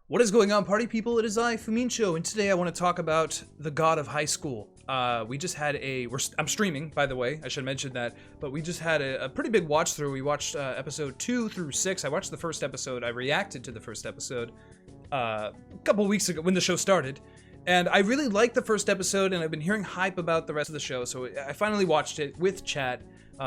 What is going on, party people? It is I, Fumincho, and today I want to talk about The God of High School. We just had I'm streaming, by the way, I should mention that, but we just had a pretty big watch through. We watched episode 2 through 6. I watched the first episode. I reacted to the first episode a couple weeks ago when the show started, and I really liked the first episode, and I've been hearing hype about the rest of the show, so I finally watched it with chat.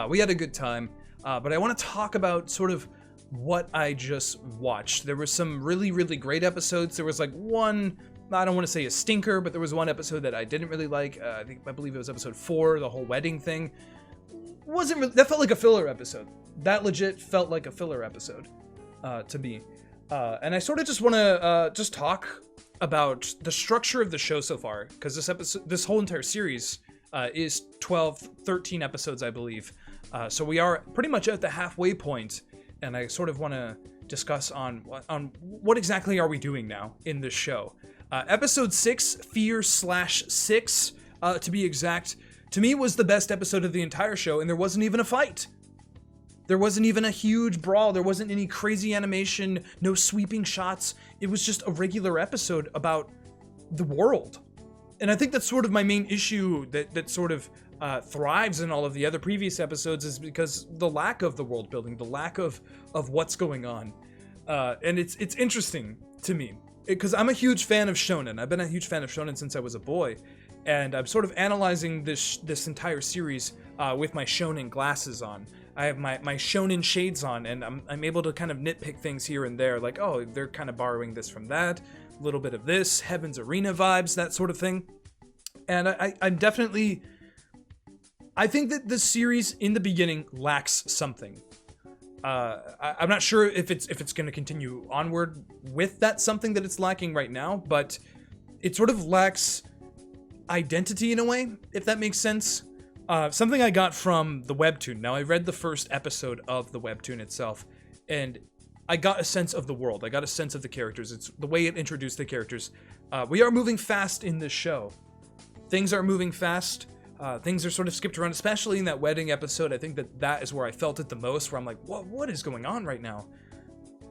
We had a good time, but I want to talk about sort of what I just watched. There were some really, really great episodes. There was like one, I don't want to say a stinker, but there was one episode that I didn't really like. I believe it was episode 4, the whole wedding thing. That felt like a filler episode. That legit felt like a filler episode to me. And I sort of just want to just talk about the structure of the show so far, because this whole entire series is 13 episodes, I believe. So we are pretty much at the halfway point. And I sort of want to discuss on what exactly are we doing now in this show. Episode 6, Fear/6, to be exact, to me was the best episode of the entire show, and there wasn't even a fight. There wasn't even a huge brawl. There wasn't any crazy animation, no sweeping shots. It was just a regular episode about the world. And I think that's sort of my main issue that sort of thrives in all of the other previous episodes is because the lack of the world building, the lack of what's going on. And it's interesting to me because I'm a huge fan of shonen. I've been a huge fan of shonen since I was a boy. And I'm sort of analyzing this entire series with my shonen glasses on. I have my shonen shades on, and I'm able to kind of nitpick things here and there, like, oh, they're kind of borrowing this from that, a little bit of this, Heaven's Arena vibes, that sort of thing. And I'm definitely, I think that the series in the beginning lacks something. I'm not sure if it's going to continue onward with that something that it's lacking right now, but it sort of lacks identity in a way, if that makes sense. Something I got from the webtoon. Now, I read the first episode of the webtoon itself, and I got a sense of the world. I got a sense of the characters. It's the way it introduced the characters. We are moving fast in this show. Things are moving fast. Things are sort of skipped around, especially in that wedding episode. I think that is where I felt it the most, where I'm like, what is going on right now?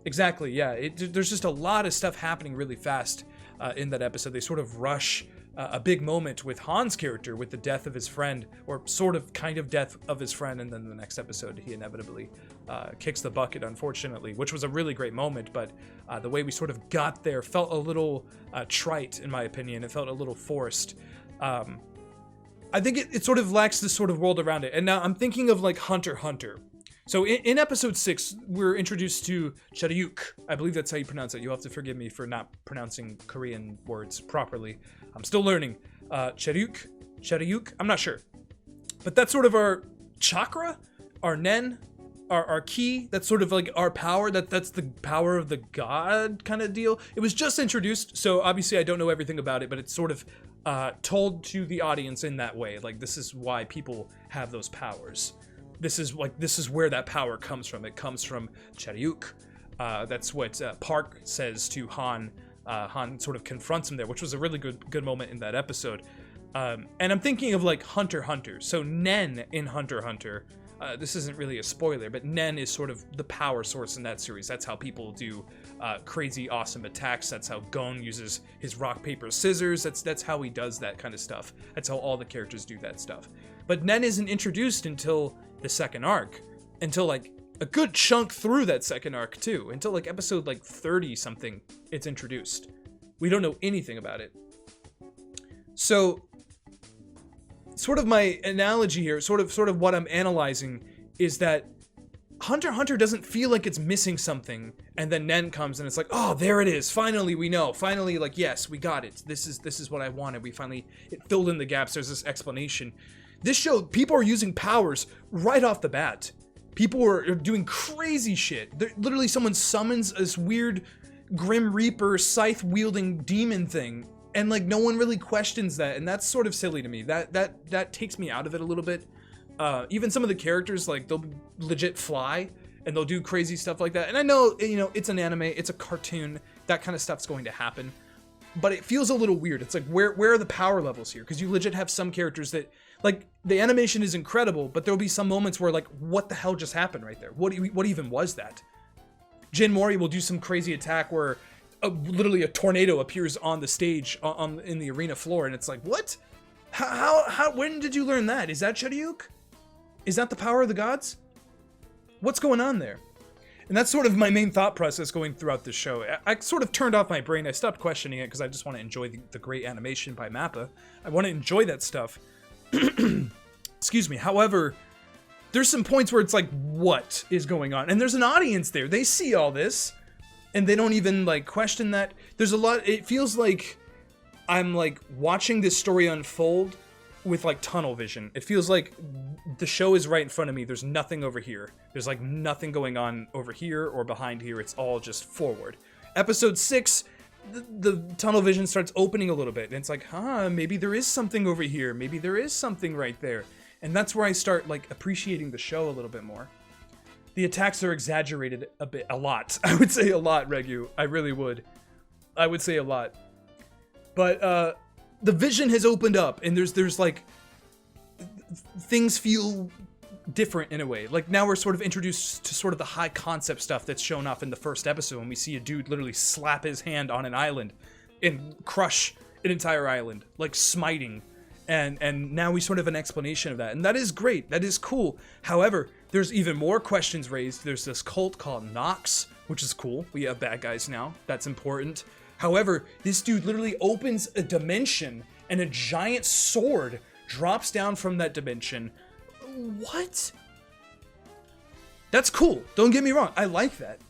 Exactly, yeah. There's just a lot of stuff happening really fast in that episode. They sort of rush a big moment with Han's character, with the death of his friend, or sort of kind of death of his friend, and then the next episode he inevitably kicks the bucket, unfortunately, which was a really great moment, but the way we sort of got there felt a little trite, in my opinion. It felt a little forced. I think it sort of lacks this sort of world around it. And now I'm thinking of like Hunter x Hunter. So in episode 6, we're introduced to Charyuk. I believe that's how you pronounce it. You'll have to forgive me for not pronouncing Korean words properly. I'm still learning. Charyuk, I'm not sure. But that's sort of our chakra, our nen, our ki. That's sort of like our power. That's the power of the god kind of deal. It was just introduced, so obviously I don't know everything about it, but it's sort of told to the audience in that way. Like, this is why people have those powers. This is where that power comes from. It comes from Charyuk. That's what Park says to Han. Han sort of confronts him there, which was a really good moment in that episode. And I'm thinking of like Hunter x Hunter. So Nen in Hunter x Hunter. This isn't really a spoiler, but Nen is sort of the power source in that series. That's how people do crazy, awesome attacks. That's how Gon uses his rock, paper, scissors. That's how he does that kind of stuff. That's how all the characters do that stuff. But Nen isn't introduced until the second arc, until like a good chunk through that second arc too, until like episode like 30 something. It's introduced. We don't know anything about it. So, sort of my analogy here, sort of what I'm analyzing is that Hunter x Hunter doesn't feel like it's missing something, and then Nen comes and it's like, oh, there it is. Finally, we know. Finally, like, yes, we got it. This is what I wanted. It filled in the gaps. There's this explanation. This show, people are using powers right off the bat. People are doing crazy shit. Literally, someone summons this weird Grim Reaper scythe-wielding demon thing, and like no one really questions that, and that's sort of silly to me. That takes me out of it a little bit. Even some of the characters, like, they'll legit fly and they'll do crazy stuff like that. And I know, it's an anime, it's a cartoon, that kind of stuff's going to happen, but it feels a little weird. It's like, where are the power levels here? Because you legit have some characters that, like, the animation is incredible, but there'll be some moments where, like, what the hell just happened right there? What even was that? Jin Mori will do some crazy attack where literally a tornado appears on the stage in the arena floor, and it's like, what? How when did you learn that? Is that Choryuk? Is that the power of the gods? What's going on there? And that's sort of my main thought process going throughout this show. I sort of turned off my brain. I stopped questioning it because I just want to enjoy the great animation by Mappa. I want to enjoy that stuff. Excuse me. However, there's some points where it's like, what is going on? And there's an audience there. They see all this, and they don't even like question that. There's a lot. It feels like I'm like watching this story unfold with like tunnel vision. It feels like the show is right in front of me. There's nothing over here. There's like nothing going on over here or behind here. It's all just forward. Episode 6, the tunnel vision starts opening a little bit, and it's like, maybe there is something over here. Maybe there is something right there. And that's where I start like appreciating the show a little bit more. The attacks are exaggerated a lot. I would say a lot, Regu. I really would. I would say a lot. But the vision has opened up, and there's like things feel different in a way. Like now we're sort of introduced to sort of the high concept stuff that's shown off in the first episode when we see a dude literally slap his hand on an island and crush an entire island, like smiting. And now we sort of have an explanation of that. And that is great. That is cool. However, there's even more questions raised. There's this cult called Nox, which is cool. We have bad guys now. That's important. However, this dude literally opens a dimension and a giant sword drops down from that dimension. What? That's cool. Don't get me wrong. I like that.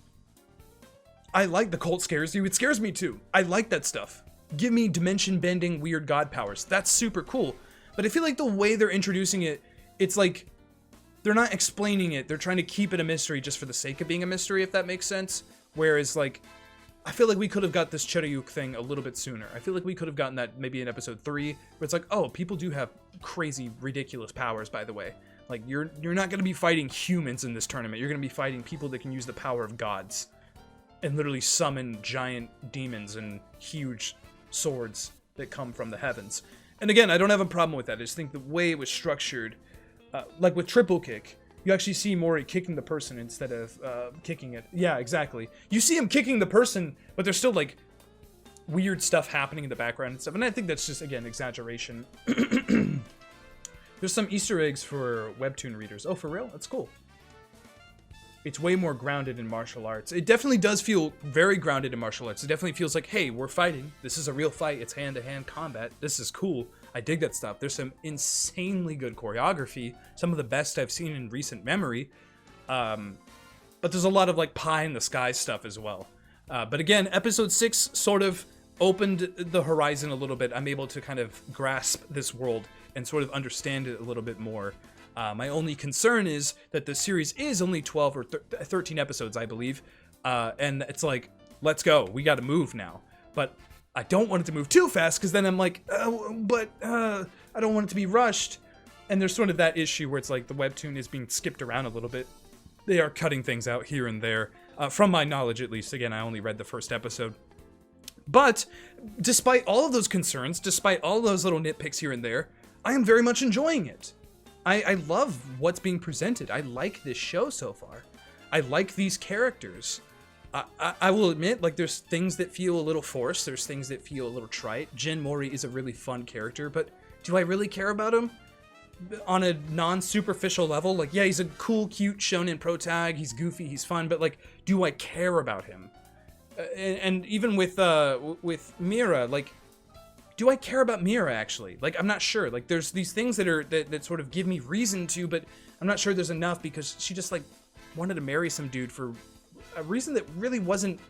I like the cult scares you. It scares me too. I like that stuff. Give me dimension bending weird god powers. That's super cool. But I feel like the way they're introducing it, it's like they're not explaining it. They're trying to keep it a mystery just for the sake of being a mystery, if that makes sense. Whereas like, I feel like we could have got this Choryuk thing a little bit sooner. I feel like we could have gotten that maybe in episode 3, where it's like, oh, people do have crazy, ridiculous powers, by the way. Like, you're not going to be fighting humans in this tournament. You're going to be fighting people that can use the power of gods and literally summon giant demons and huge swords that come from the heavens. And again, I don't have a problem with that. I just think the way it was structured, like with triple kick, you actually see Mori kicking the person instead of kicking it. Yeah, exactly. You see him kicking the person, but there's still like weird stuff happening in the background and stuff. And I think that's just, again, exaggeration. There's some Easter eggs for Webtoon readers. Oh, for real? That's cool. It's way more grounded in martial arts. It definitely does feel very grounded in martial arts. It definitely feels like, hey, we're fighting. This is a real fight. It's hand-to-hand combat. This is cool. I dig that stuff. There's some insanely good choreography. Some of the best I've seen in recent memory. But there's a lot of like pie in the sky stuff as well. But again, episode 6 sort of opened the horizon a little bit. I'm able to kind of grasp this world and sort of understand it a little bit more. My only concern is that the series is only 12 or 13 episodes, I believe. And it's like, let's go. We got to move now. But I don't want it to move too fast, because then I'm like, I don't want it to be rushed. And there's sort of that issue where it's like the webtoon is being skipped around a little bit. They are cutting things out here and there. From my knowledge, at least. Again, I only read the first episode. But despite all of those concerns, despite all those little nitpicks here and there, I am very much enjoying it. I love what's being presented. I like this show so far. I like these characters. I will admit, like, there's things that feel a little forced. There's things that feel a little trite. Jin Mori is a really fun character, but do I really care about him? On a non-superficial level, like, yeah, he's a cool, cute shonen protag. He's goofy, he's fun, but, like, do I care about him? And even with Mira, like, do I care about Mira, actually? Like, I'm not sure. Like, there's these things that sort of give me reason to, but I'm not sure there's enough, because she just, like, wanted to marry some dude for a reason that really wasn't...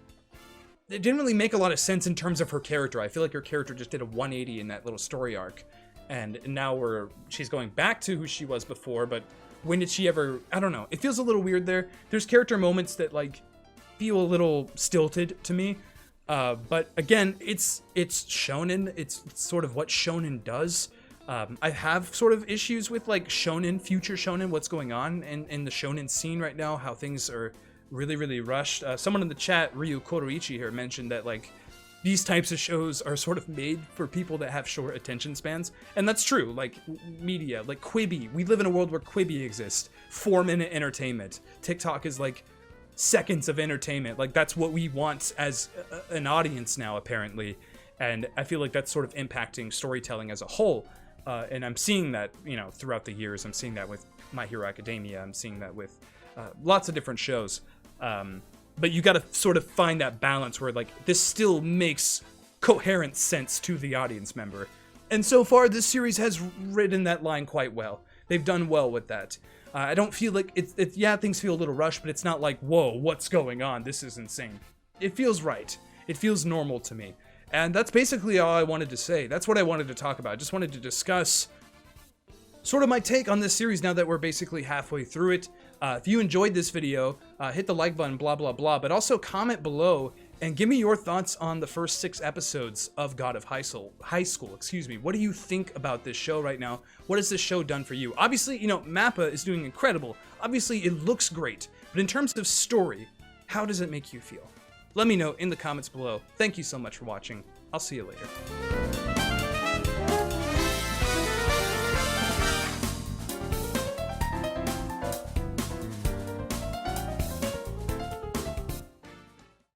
It didn't really make a lot of sense in terms of her character. I feel like her character just did a 180 in that little story arc. And now she's going back to who she was before, but when did she ever... I don't know. It feels a little weird there. There's character moments that, like, feel a little stilted to me. But again, it's shonen. It's sort of what shonen does. I have sort of issues with, like, shonen, future shonen, what's going on in the shonen scene right now, how things are really, really rushed. Someone in the chat, Ryu Koroichi here, mentioned that, like, these types of shows are sort of made for people that have short attention spans. And that's true. Like, media, like Quibi. We live in a world where Quibi exists. 4-minute entertainment. TikTok is, like, seconds of entertainment. Like, that's what we want as an audience now, apparently. And I feel like that's sort of impacting storytelling as a whole. And I'm seeing that, you know, throughout the years. I'm seeing that with My Hero Academia. I'm seeing that with lots of different shows. But you got to sort of find that balance where, like, this still makes coherent sense to the audience member. And so far, this series has ridden that line quite well. They've done well with that. I don't feel like yeah, things feel a little rushed, but it's not like, whoa, what's going on? This is insane. It feels right. It feels normal to me. And that's basically all I wanted to say. That's what I wanted to talk about. I just wanted to discuss sort of my take on this series now that we're basically halfway through it. If you enjoyed this video, hit the like button, blah, blah, blah, but also comment below and give me your thoughts on the first 6 episodes of God of High School. What do you think about this show right now? What has this show done for you? Obviously, you know, Mappa is doing incredible. Obviously, it looks great. But in terms of story, how does it make you feel? Let me know in the comments below. Thank you so much for watching. I'll see you later.